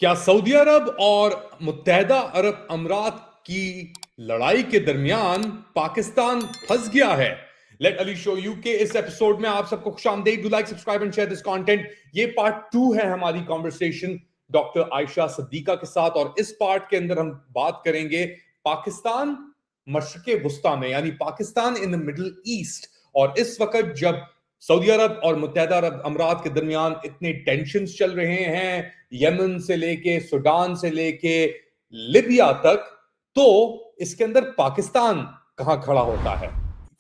کیا سعودی عرب اور متحدہ عرب امارات کی لڑائی کے درمیان پاکستان پھنس گیا ہے؟ لیٹ علی شو یو کے اس ایپیسوڈ میں آپ سب کو خوش آمدید. Do like subscribe and share this content. یہ پارٹ 2 ہے ہماری کانورسیشن ڈاکٹر عائشہ صدیقہ کے ساتھ، اور اس پارٹ کے اندر ہم بات کریں گے پاکستان مشرق وسطیٰ میں، یعنی پاکستان ان دا مڈل ایسٹ. اور اس وقت جب سعودی عرب اور متحدہ عرب امارات کے درمیان اتنے ٹینشنز چل رہے ہیں، یمن سے لے کے سوڈان سے لے کے لیبیا تک، تو اس کے اندر پاکستان کہاں کھڑا ہوتا ہے؟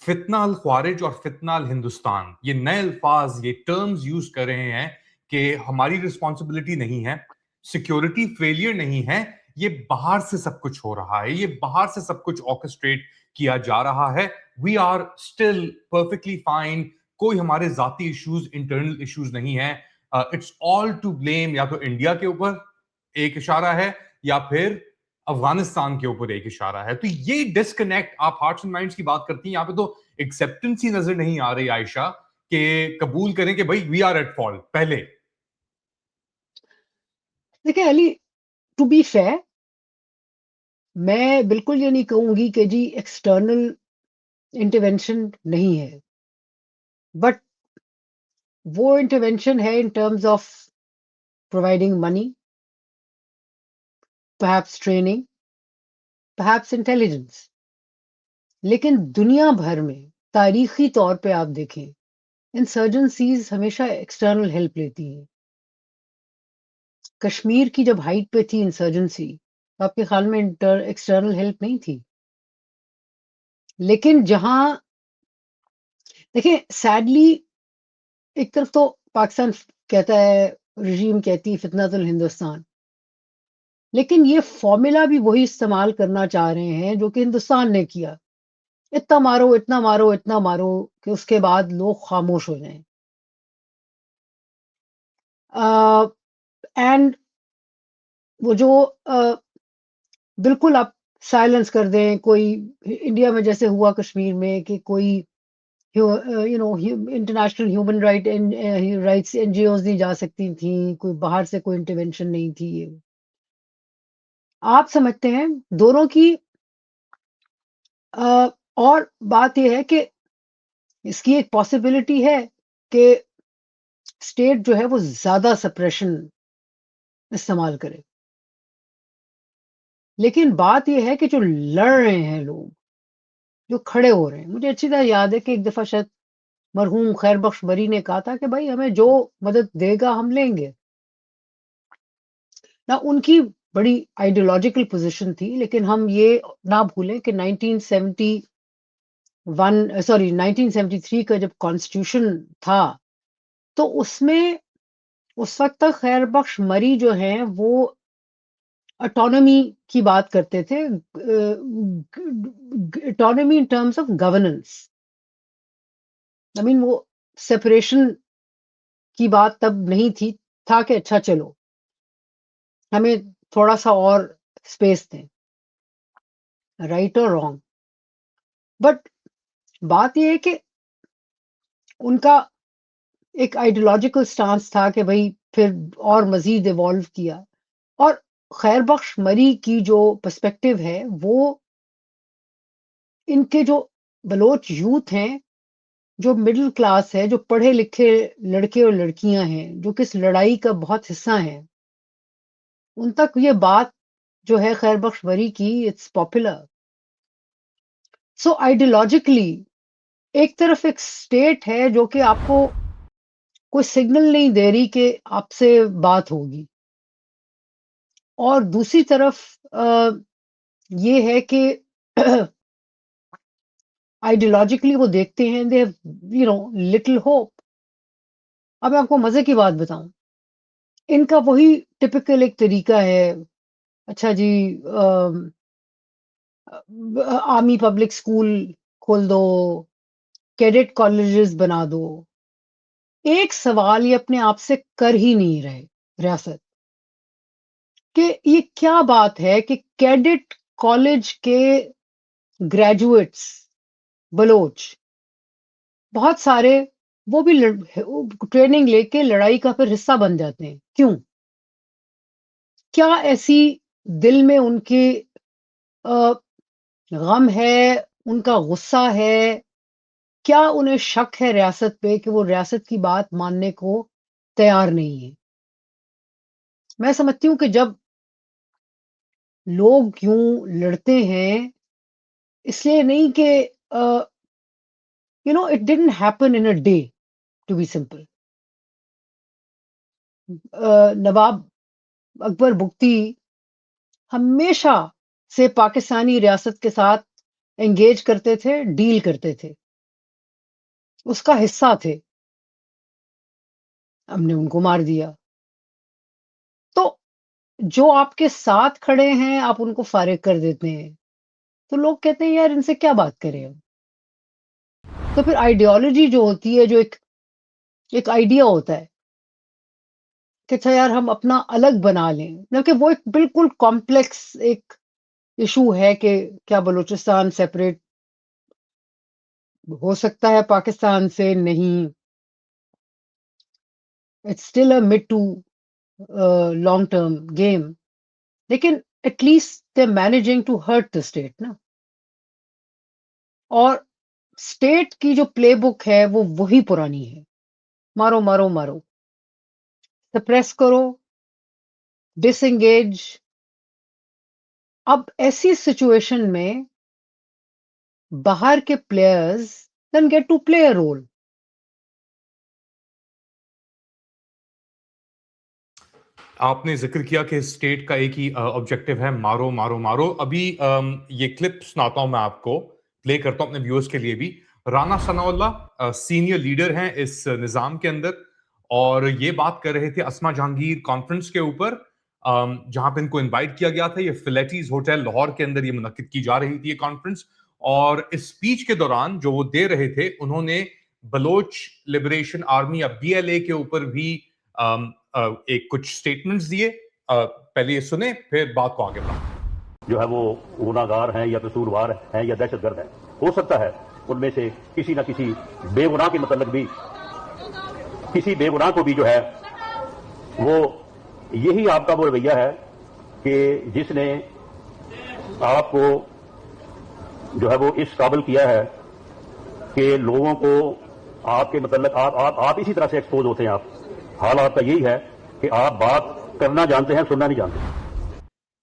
فتنہ الخوارج اور فتنہ الہندوستان، یہ نئے الفاظ، یہ ٹرمز یوز کر رہے ہیں کہ ہماری رسپانسبلٹی نہیں ہے، سیکیورٹی فیلئر نہیں ہے، یہ باہر سے سب کچھ ہو رہا ہے، یہ باہر سے سب کچھ آرکسٹریٹ کیا جا رہا ہے. We are still perfectly fine, کوئی ہمارے ذاتی ایشوز، انٹرنل ایشوز نہیں ہیں. اٹس آل ٹو بلیم، یا تو انڈیا کے اوپر ایک اشارہ ہے یا پھر افغانستان کے اوپر ایک اشارہ ہے. تو یہ ڈسکنیکٹ، آپ ہارٹس اینڈ مائنڈس کی بات کرتی ہیں، یہاں پہ تو ایکسیپٹنس ہی نظر نہیں آ رہی عائشہ کہ قبول کریں کہ بھائی وی آر ایٹ فالٹ. پہلے دیکھیں علی، ٹو بی فیئر، میں بالکل یہ نہیں کہوں گی کہ جی ایکسٹرنل انٹرونشن نہیں ہے، بٹ وہ انٹرونشن ہے ان terms of providing money, perhaps training, perhaps intelligence. لیکن دنیا بھر میں تاریخی طور پہ آپ دیکھیں، انسرجنسیز ہمیشہ ایکسٹرنل ہیلپ لیتی ہیں. کشمیر کی جب ہائٹ پہ تھی انسرجنسی، آپ کے خیال میں ایکسٹرنل ہیلپ نہیں تھی؟ لیکن جہاں دیکھیں سیڈلی، ایک طرف تو پاکستان کہتا ہے، رژیم کہتی فتنۃ الہندوستان، لیکن یہ فارمولا بھی وہی استعمال کرنا چاہ رہے ہیں جو کہ ہندوستان نے کیا. اتنا مارو، اتنا مارو، اتنا مارو کہ اس کے بعد لوگ خاموش ہو جائیں. اینڈ وہ جو بالکل آپ سائلنس کر دیں، کوئی انڈیا میں جیسے ہوا کشمیر میں کہ کوئی international human rights N G Os نہیں جا سکتی تھیں، کوئی باہر سے کوئی انٹرونشن نہیں تھی. آپ سمجھتے ہیں دونوں کی اور بات یہ ہے کہ اس کی ایک پاسبلٹی ہے کہ اسٹیٹ جو ہے وہ زیادہ سپریشن استعمال کرے. لیکن بات یہ ہے کہ جو لڑ رہے ہیں لوگ، جو کھڑے ہو رہے ہیں، مجھے اچھی طرح یاد ہے کہ ایک دفعہ شاید مرحوم خیر بخش بری نے کہا تھا کہ بھائی ہمیں جو مدد دے گا ہم لیں گے. نہ ان کی بڑی آئیڈیولوجیکل پوزیشن تھی، لیکن ہم یہ نہ بھولیں کہ 1973 کا جب کانسٹیٹیوشن تھا تو اس میں اس وقت تک خیر بخش مری جو ہیں وہ اٹانومی کی بات کرتے تھے، autonomy in terms of governance. I mean وہ سپریشن کی بات تب نہیں تھی، تھا کہ اچھا چلو ہمیں تھوڑا سا اور اسپیس دیں، رائٹ اور رانگ. بٹ بات یہ ہے کہ ان کا ایک آئیڈیولوجیکل سٹانس تھا کہ بھائی پھر اور مزید ایوالو کیا. اور خیر بخش مری کی جو پرسپیکٹو ہے وہ ان کے جو بلوچ یوتھ ہیں، جو مڈل کلاس ہے، جو پڑھے لکھے لڑکے اور لڑکیاں ہیں، جو کہ اس لڑائی کا بہت حصہ ہیں، ان تک یہ بات جو ہے خیر بخش مری کی اٹس پاپولر. سو آئیڈیولوجیکلی ایک طرف ایک اسٹیٹ ہے جو کہ آپ کو کوئی سگنل نہیں دے رہی کہ آپ سے بات ہوگی، اور دوسری طرف یہ ہے کہ آئیڈیولوجیکلی وہ دیکھتے ہیں دے لٹل ہوپ. اب میں آپ کو مزے کی بات بتاؤں، ان کا وہی ٹپکل ایک طریقہ ہے، اچھا جی آرمی پبلک اسکول کھول دو، کیڈٹ کالجز بنا دو. ایک سوال یہ اپنے آپ سے کر ہی نہیں رہے ریاست کہ یہ کیا بات ہے کہ کیڈٹ کالج کے گریجویٹس بلوچ بہت سارے وہ بھی ٹریننگ لے کے لڑائی کا پھر حصہ بن جاتے ہیں. کیوں؟ کیا ایسی دل میں ان کے غم ہے، ان کا غصہ ہے، کیا انہیں شک ہے ریاست پہ کہ وہ ریاست کی بات ماننے کو تیار نہیں ہے؟ میں سمجھتی ہوں کہ جب لوگ یوں لڑتے ہیں، اس لیے نہیں کہ it didn't happen in a day, to be simple. Nawab Akbar Bugti ہمیشہ سے پاکستانی ریاست کے ساتھ انگیج کرتے تھے، ڈیل کرتے تھے، اس کا حصہ تھے. ہم نے ان کو مار دیا. تو جو آپ کے ساتھ کھڑے ہیں آپ ان کو فارغ کر دیتے ہیں، تو لوگ کہتے ہیں یار ان سے کیا بات کریں ہم. تو پھر آئیڈیالوجی جو ہوتی ہے، جو ایک آئیڈیا ہوتا ہے کہ اچھا یار ہم اپنا الگ بنا لیں، کیونکہ وہ ایک بالکل کمپلیکس ایک ایشو ہے کہ کیا بلوچستان سیپریٹ ہو سکتا ہے پاکستان سے؟ نہیں. It's still a mid to long term game. لیکن at least they managing to hurt the state نا. اور اسٹیٹ کی جو پلے بک ہے وہ وہی پرانی ہے، مارو مارو مارو، سپریس کرو، ڈس انگیج. اب ایسی سچویشن میں باہر کے players then get to play a role. آپ نے ذکر کیا کہ اسٹیٹ کا ایک ہی آبجیکٹو ہے، مارو مارو مارو. ابھی یہ کلپ سناتا ہوں میں آپ کو، پلے کرتا ہوں اپنے ویورز کے لیے بھی. رانا ثناء اللہ سینئر لیڈر ہیں اس نظام کے اندر، اور یہ بات کر رہے تھے اسما جہانگیر کانفرنس کے اوپر، جہاں پہ ان کو انوائٹ کیا گیا تھا. یہ فلیٹیز ہوٹل لاہور کے اندر یہ منعقد کی جا رہی تھی یہ کانفرنس. اور اس اسپیچ کے دوران جو وہ دے رہے تھے، انہوں نے بلوچ لبریشن آرمی یا BLA کے اوپر بھی ایک کچھ سٹیٹمنٹس دیے. پہلے یہ سنیں پھر بات کو آگے بڑھائیں. جو ہے وہ گناہ گار ہیں یا قصوروار ہیں یا دہشت گرد ہیں. ہو سکتا ہے ان میں سے کسی نہ کسی بے گناہ کے متعلق بھی، کسی بے گناہ کو بھی جو ہے وہ یہی آپ کا وہ رویہ ہے کہ جس نے آپ کو جو ہے وہ اس قابل کیا ہے کہ لوگوں کو آپ کے متعلق آپ اسی طرح سے ایکسپوز ہوتے ہیں. آپ حال آپ کا یہی ہے کہ آپ بات کرنا جانتے ہیں، سننا نہیں جانتے.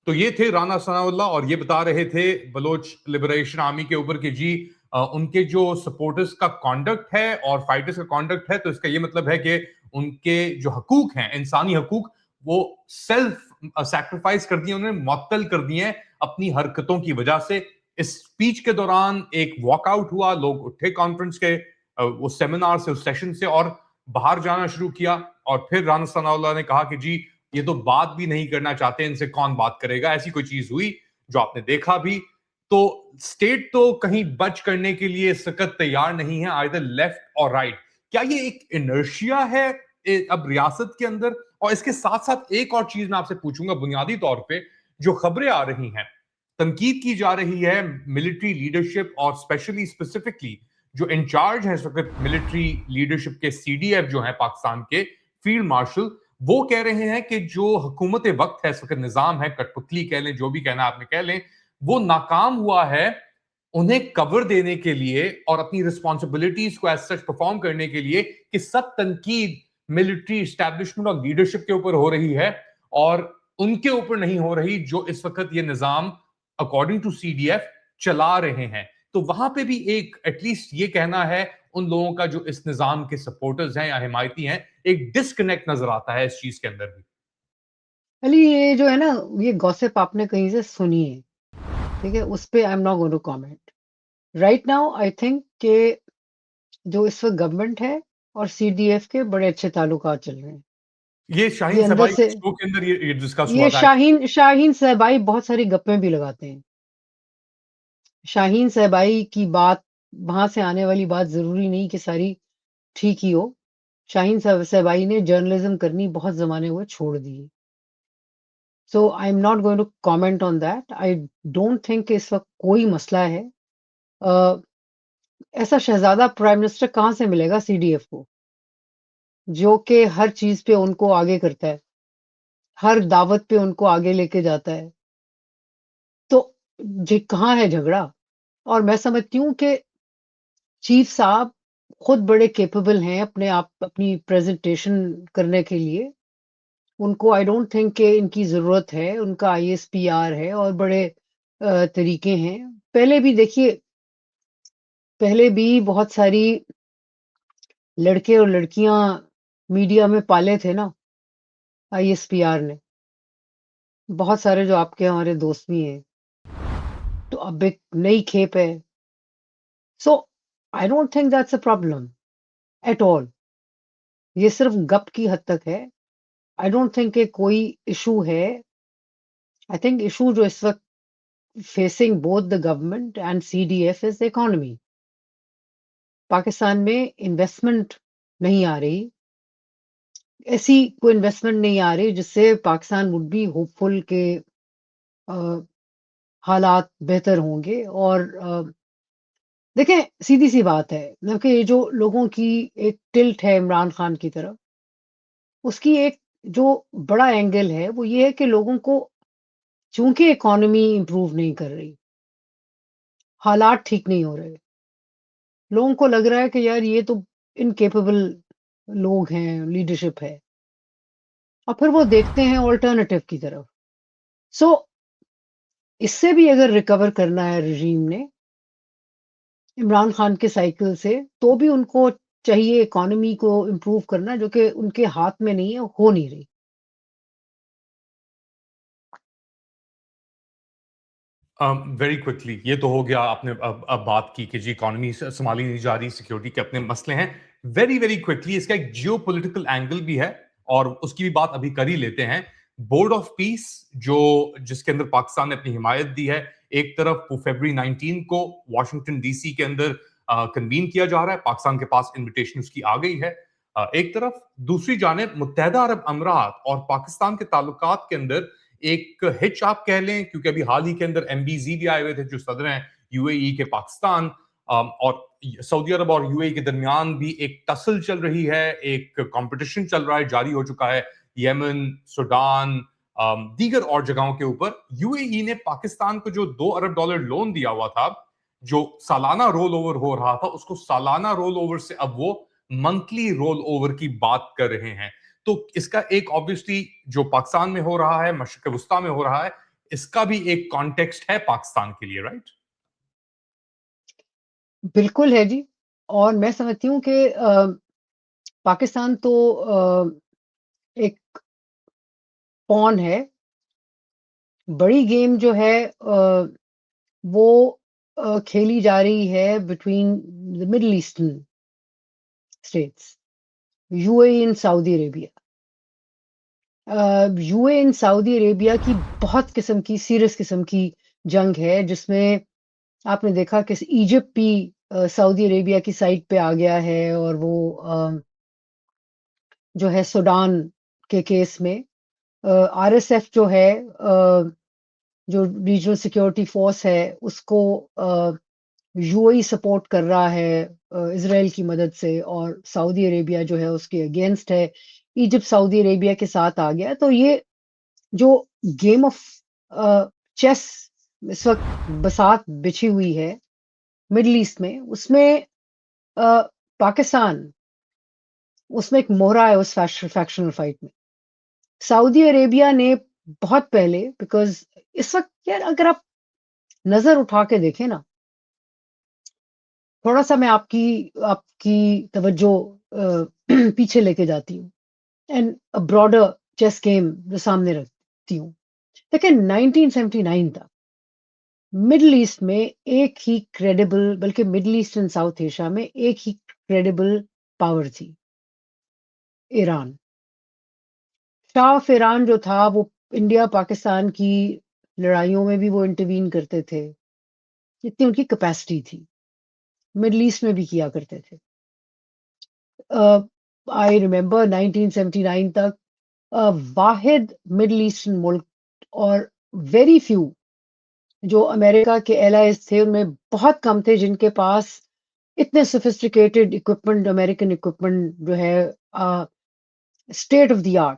تو یہ تھے رانا ثناء اللہ، اور یہ بتا رہے تھے بلوچ لبریشن آرمی کے اوپر کہ جی ان کے جو سپورٹرز کا کانڈکٹ ہے اور فائٹرز کا کانڈکٹ ہے، تو اس کا یہ مطلب ہے کہ ان کے جو حقوق ہیں، انسانی حقوق، وہ سیلف سیکریفائس کر دیے، انہوں نے معطل کر دیے ہیں اپنی حرکتوں کی وجہ سے. اس سپیچ کے دوران ایک واک آؤٹ ہوا، لوگ اٹھے کانفرنس کے اس سیمینار سے، اس سیشن سے، اور باہر جانا شروع کیا. اور پھر رانا ثناء اللہ نے کہا کہ جی یہ تو بات بھی نہیں کرنا چاہتے، ان سے کون بات کرے گا. ایسی کوئی چیز ہوئی جو آپ نے دیکھا بھی. تو اسٹیٹ تو کہیں بچ کرنے کے لیے سخت تیار نہیں ہے، آئیدر لیفٹ اور رائٹ. کیا یہ ایک انرشیا ہے اب ریاست کے اندر؟ اور اس کے ساتھ ساتھ ایک اور چیز میں آپ سے پوچھوں گا، بنیادی طور پہ جو خبریں آ رہی ہیں، تنقید کی جا رہی ہے ملٹری لیڈرشپ اور اسپیسیفکلی جو انچارج ہیں اس وقت ملٹری لیڈرشپ کے، CDF جو ہیں پاکستان کے فیلڈ مارشل، وہ کہہ رہے ہیں کہ جو حکومت وقت ہے اس وقت، نظام ہے، کٹ پتلی کہہ لیں، جو بھی کہنا آپ نے کہہ لیں، وہ ناکام ہوا ہے انہیں کور دینے کے لیے اور اپنی رسپانسبلٹیز کو ایز سچ پرفارم کرنے کے لیے، کہ سب تنقید ملٹری اسٹیبلشمنٹ اور لیڈرشپ کے اوپر ہو رہی ہے اور ان کے اوپر نہیں ہو رہی جو اس وقت یہ نظام اکارڈنگ ٹو CDF چلا رہے ہیں. تو وہاں پہ بھی ایک ایٹ لیسٹ یہ کہنا ہے ان لوگوں کا جو اس نظام کے سپورٹرز ہیں یا حمایتی ہیں، ایک ڈسکنیکٹ نظر آتا ہے اس چیز کے اندر بھی. علی یہ جو ہے نا، یہ گوسپ آپ نے کہیں سے سنی ہے، ٹھیک ہے، اس پہ I am not going to comment right now. I think کہ جو اس وقت گورنمنٹ ہے اور CDF کے بڑے اچھے تعلقات چل رہے ہیں. یہ شاہین یہ اندر صبائی سے شو کے اندر یہ ڈسکس ہوا یہ تھا. شاہین صاحبائی بہت ساری گپیں بھی لگاتے ہیں. شاہین صاحبائی کی بات، وہاں سے آنے والی بات ضروری نہیں کہ ساری ٹھیک ہی ہو. شاہین صاحبائی نے جرنلزم کرنی بہت زمانے ہوئے چھوڑ دی. So I am not going to comment on that. I don't think کہ اس وقت کوئی مسئلہ ہے. ایسا شہزادہ پرائم منسٹر کہاں سے ملے گا CDF کو، جو کہ ہر چیز پہ ان کو آگے کرتا ہے. ہر دعوت پہ ان کو آگے لے کے جاتا ہے. تو کہاں ہے جھگڑا؟ اور میں سمجھتی ہوں کہ چیف صاحب خود بڑے کیپیبل ہیں اپنے آپ اپنی پریزنٹیشن کرنے کے لیے. ان کو آئی ڈونٹ تھنک کہ ان کی ضرورت ہے. ان کا ISPR ہے اور بڑے طریقے ہیں. پہلے بھی دیکھیے، پہلے بھی بہت ساری لڑکے اور لڑکیاں میڈیا میں پالے تھے نا ISPR نے. بہت سارے جو آپ کے ہمارے دوست بھی ہیں. تو اب ایک نئی کھیپ ہے. So I don't think that's a problem at all. یہ صرف گپ کی حد تک ہے. آئی ڈونٹ تھنک کہ کوئی ایشو ہے. آئی تھنک ایشو جو اس وقت facing both the government and CDF is economy. Pakistan میں انویسٹمنٹ نہیں آ رہی. ایسی کوئی انویسٹمنٹ نہیں آ رہی جس سے پاکستان وڈ بی ہوپ فل کہ حالات بہتر ہوں گے. اور دیکھیں سیدھی سی بات ہے کہ یہ جو لوگوں کی ایک ٹلٹ ہے عمران خان کی طرف، اس کی ایک جو بڑا اینگل ہے وہ یہ ہے کہ لوگوں کو چونکہ اکانومی امپروو نہیں کر رہی، حالات ٹھیک نہیں ہو رہے، لوگوں کو لگ رہا ہے کہ یار یہ تو انکیپیبل لوگ ہیں، لیڈرشپ ہے، اور پھر وہ دیکھتے ہیں آلٹرنیٹو کی طرف. سو اس سے بھی اگر ریکور کرنا ہے رژیم نے عمران خان کے سائیکل سے، تو بھی ان کو چاہیے اکانومی کو امپروو کرنا، جو کہ ان کے ہاتھ میں نہیں ہے، ہو نہیں رہی. ویری کوئکلی یہ تو ہو گیا. آپ نے اب بات کی کہ جی اکانومی سنبھالی نہیں جا رہی، سیکیورٹی کے اپنے مسئلے ہیں. ویری ویری کوئکلی اس کا ایک جیو پولیٹیکل اینگل بھی ہے اور اس کی بھی بات ابھی کر ہی لیتے ہیں. بورڈ آف پیس جس کے اندر پاکستان نے اپنی حمایت دی ہے، ایک طرف وہ فیبرری 19 کو واشنگٹن DC کے اندر کنوین کیا جا رہا ہے. پاکستان کے پاس انویٹیشن اس کی آ گئی ہے ایک طرف. دوسری جانب متحدہ عرب امارات اور پاکستان کے تعلقات کے اندر ایک ہچ آپ کہہ لیں، کیونکہ ابھی حال ہی کے اندر MBZ بھی آئے ہوئے تھے جو صدر ہیں UAE کے پاکستان، اور سعودی عرب اور UAE کے درمیان بھی ایک ٹسل چل رہی ہے، ایک کمپٹیشن چل رہا ہے، جاری ہو چکا ہے یمن، سوڈان، دیگر اور جگہوں کے اوپر. UAE نے پاکستان کو جو $2 ارب لون دیا ہوا تھا، جو سالانہ رول اوور ہو رہا تھا، اس کو سالانہ رول اوور سے اب وہ منتھلی رول اوور کی بات کر رہے ہیں. تو اس کا ایک آبویسلی جو پاکستان میں ہو رہا ہے، مشرق وسطیٰ میں ہو رہا ہے، اس کا بھی ایک کانٹیکسٹ ہے پاکستان کے لیے، رائٹ؟ بالکل ہے جی. اور میں سمجھتی ہوں کہ پاکستان تو ایک پون ہے. بڑی گیم جو ہے وہ کھیلی جا رہی ہے between the Middle Eastern states, UAE and Saudi Arabia. UAE and Saudi Arabia کی بہت قسم کی سیریس قسم کی جنگ ہے، جس میں آپ نے دیکھا کہ ایجپٹ بھی سعودی عربیہ کی سائڈ پہ آ گیا ہے، اور وہ جو ہے سوڈان کے کیس میں RSF جو ہے جو ریجنل سیکیورٹی فورس ہے، اس کو UAE سپورٹ کر رہا ہے اسرائیل کی مدد سے، اور سعودی عربیہ جو ہے اس کے اگینسٹ ہے. ایجپٹ سعودی عربیہ کے ساتھ آ گیا. تو یہ جو گیم آف چیس اس وقت بساط بچھی ہوئی ہے مڈل ایسٹ میں، اس میں پاکستان اس میں ایک موہرا ہے اس فیکشنل فائٹ میں. سعودی عربیہ نے بہت پہلے، بیکاز اس وقت یار اگر آپ نظر اٹھا کے دیکھیں نا، تھوڑا سا میں آپ کی توجہ پیچھے لے کے جاتی ہوں اینڈ براڈر چیس گیم جو سامنے رکھتی ہوں. دیکھیں 1979 تک مڈل ایسٹ میں ایک ہی کریڈیبل، بلکہ Middle East and South Asia میں ایک ہی کریڈیبل پاور تھی، ایران. شاہ آف ایران جو تھا وہ انڈیا پاکستان کی لڑائیوں میں بھی وہ انٹروین کرتے تھے، اتنی ان کی کیپیسٹی تھی. مڈل ایسٹ میں بھی کیا کرتے تھے. آئی ریمبر 1979 تک واحد مڈل ایسٹرن ملک اور ویری فیو جو امریکہ کے ایلائز تھے، ان میں بہت کم تھے جن کے پاس اتنے سوفسٹیکیٹڈ اکوپمنٹ، امریکن اکوپمنٹ جو ہے state of the art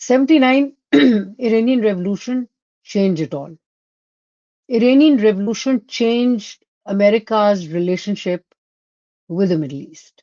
79 Iranian revolution changed it all. Iranian revolution changed America's relationship with the Middle East.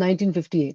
1958.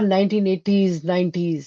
1980s 90s.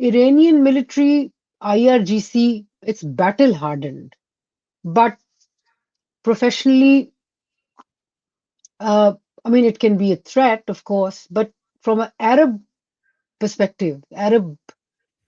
Iranian military, IRGC, it's battle hardened, but professionally, I mean, it can be a threat, of course, but from an Arab perspective, Arab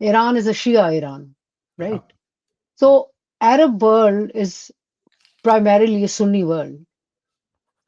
Iran is a Shia Iran, right? So Arab world is primarily a Sunni world,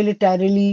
militarily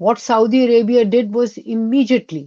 what Saudi Arabia did was immediately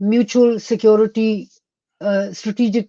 mutual security strategic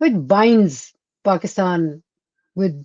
which binds Pakistan with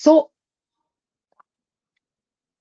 So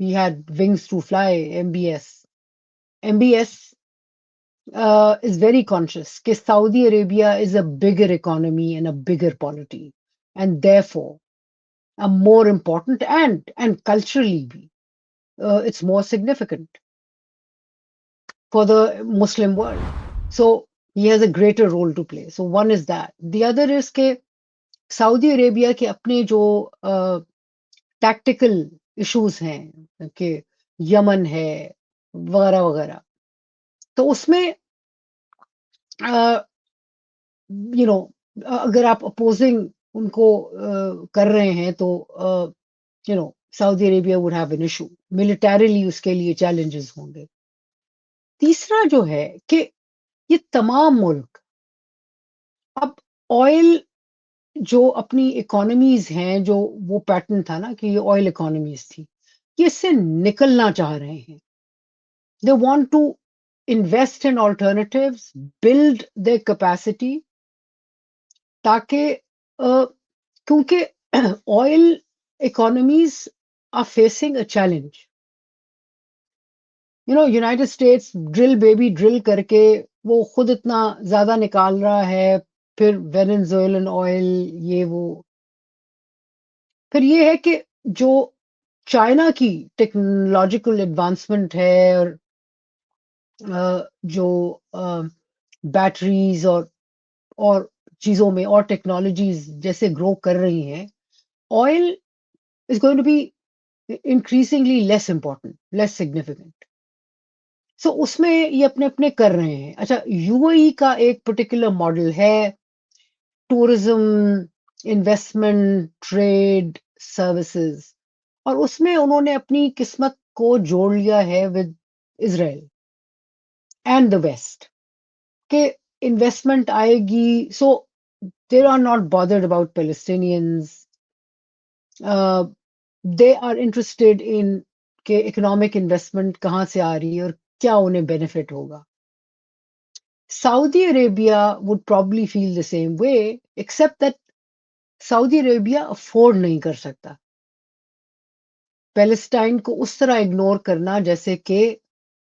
he had wings to fly. MBS is very conscious that Saudi Arabia is a bigger economy and a bigger polity, and therefore a more important and culturally it's more significant for the Muslim world. So he has a greater role to play. So one is that. The other is کہ سعودی عربیہ کے اپنے جو tactical issues ہیں کہ یمن ہے وغیرہ وغیرہ، تو اس میں یو نو اگر آپ اپوزنگ ان کو کر رہے ہیں تو you know Saudi Arabia would have an issue militarily، اس کے لیے چیلنجز ہوں گے. تیسرا جو ہے کہ یہ تمام ملک اب آئل جو اپنی اکانومیز ہیں، جو وہ پیٹرن تھا نا کہ یہ آئل اکانومیز تھی، یہ اس سے نکلنا چاہ رہے ہیں. They want to invest in alternatives، build their capacity، تاکہ کیونکہ oil economies are facing a challenge. United States drill baby drill کر کے وہ خود اتنا زیادہ نکال رہا ہے، پھر وینزویلن آئل یہ وہ. پھر یہ ہے کہ جو چائنا کی ٹیکنالوجیکل ایڈوانسمنٹ ہے، اور جو بیٹریز اور چیزوں میں اور ٹیکنالوجیز جیسے گرو کر رہی ہیں، oil is going to be increasingly less important, less significant. So اس میں یہ اپنے اپنے کر رہے ہیں. اچھا، یو اے ای کا ایک پرٹیکولر ماڈل ہے ٹورزم، انویسٹمنٹ، ٹریڈ، سروسز، اور اس میں انہوں نے اپنی قسمت کو جوڑ لیا ہے with Israel and the West کہ انویسٹمنٹ آئے گی. So they are not bothered about Palestinians. They are interested in کہ اکنامک انویسٹمنٹ کہاں سے آ رہی ہے اور کیا انہیں بینیفٹ ہوگا. Saudi Arabia would probably feel the same way except that Saudi Arabia afford نہیں کر سکتا پیلسٹائن کو اس طرح اگنور کرنا جیسے کہ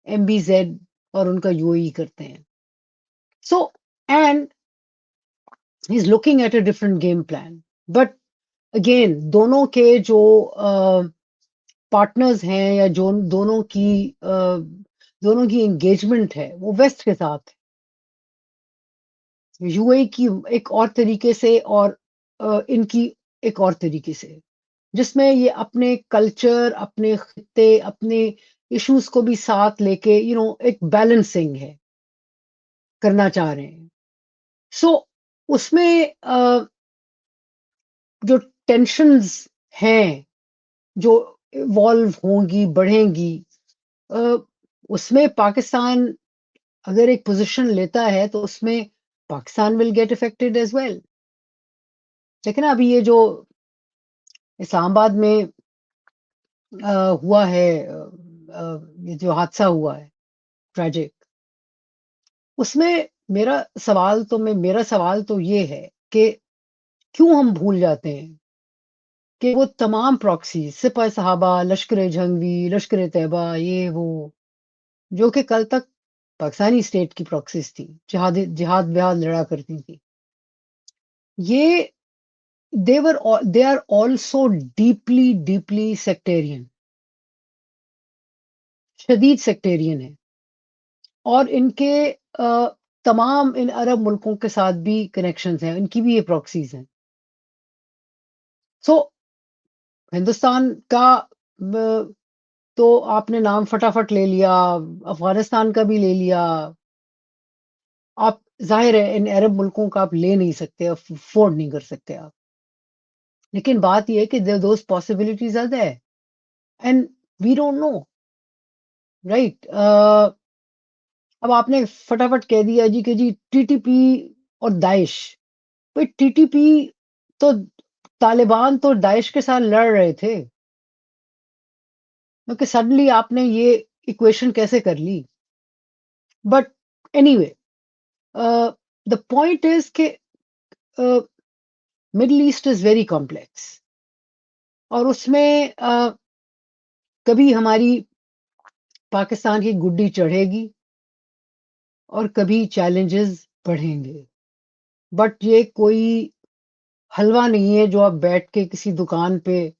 ایم بی زیڈ اور ان کا یو اے ای کرتے ہیں. So and he is looking at a different game plan. But again دونوں کے جو پارٹنرز ہیں یا جو دونوں کی انگیجمنٹ ہے وہ ویسٹ کے ساتھ ہے. یو اے کی ایک اور طریقے سے اور ان کی ایک اور طریقے سے، جس میں یہ اپنے کلچر، اپنے خطے، اپنے ایشوز کو بھی ساتھ لے کے ایک بیلنسنگ ہے کرنا چاہ رہے ہیں. سو اس میں جو ٹینشنز ہیں جو ایوالو ہوں گی، بڑھیں گی، اس میں پاکستان اگر ایک پوزیشن لیتا ہے تو اس میں Pakistan will get affected as well. لیکن ابھی یہ جو اسلام آباد میں ہوا ہے، یہ جو حادثہ ہوا ہے ٹریجک، اس میں میرا سوال تو یہ ہے کہ کیوں ہم بھول جاتے ہیں کہ وہ تمام پراکسی، سپہ صحابہ، لشکر جھنگوی، لشکر طیبہ، یہ وہ جو کہ کل تک پاکستانی اسٹیٹ کی پراکسیز تھی، جہاد بہاد لڑا کرتی تھی، یہ they are also deeply sectarian، شدید سیکٹیرین ہیں. اور ان کے تمام ان عرب ملکوں کے ساتھ بھی کنیکشنز ہیں، ان کی بھی یہ پراکسیز ہیں. سو ہندوستان کا تو آپ نے نام فٹافٹ لے لیا، افغانستان کا بھی لے لیا. آپ ظاہر ہے ان عرب ملکوں کا آپ لے نہیں سکتے، افورڈ نہیں کر سکتے آپ. لیکن بات یہ ہے کہ those possibilities are there and we don't know, right. اب آپ نے فٹافٹ کہہ دیا جی کہ جی ٹی ٹی پی اور داعش. بھائی ٹی ٹی پی تو طالبان تو داعش کے ساتھ لڑ رہے تھے، کیونکہ سڈنلی آپ نے یہ ایکویشن کیسے کر لی. But anyway the point is کہ Middle East is very complex, اور اس میں کبھی ہماری پاکستان کی گڈی چڑھے گی اور کبھی چیلنجز بڑھیں گے. بٹ یہ کوئی حلوہ نہیں ہے جو آپ بیٹھ کے کسی دکان پہ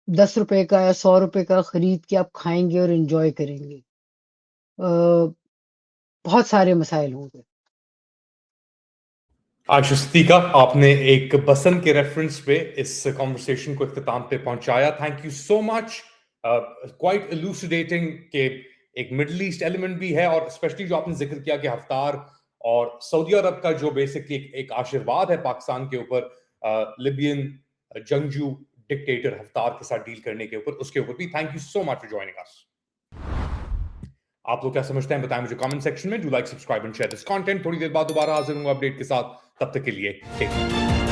10 روپے کا یا 100 روپے کا خرید کے آپ کھائیں گے اور انجوائے کریں گے. بہت سارے مسائل ہوں گے. عائشہ صدیقہ، آپ نے ایک بسن کے ریفرنس پہ اس کانورسیشن کو اختتام پہ پہنچایا. Thank you so much. Quite elucidating کہ ایک مڈل ایسٹ ایلیمنٹ بھی ہے، اور اسپیشلی جو آپ نے ذکر کیا کہ ہفتار اور سعودی عرب کا جو بیسکلی ایک آشرواد ہے پاکستان کے اوپر لیبین جنگجو ڈکٹیٹر ہفتار کے ساتھ ڈیل کرنے کے اوپر، اس کے اوپر بھی. Thank you so much for joining us. آپ لوگ کیا سمجھتے ہیں بتائیں مجھے کامنٹ سیکشن میں. Do like subscribe and share this content. تھوڑی دیر بعد دوبارہ حاضر ہوں گا اپڈیٹ کے ساتھ. تب تک کے لیے ٹیک کیئر.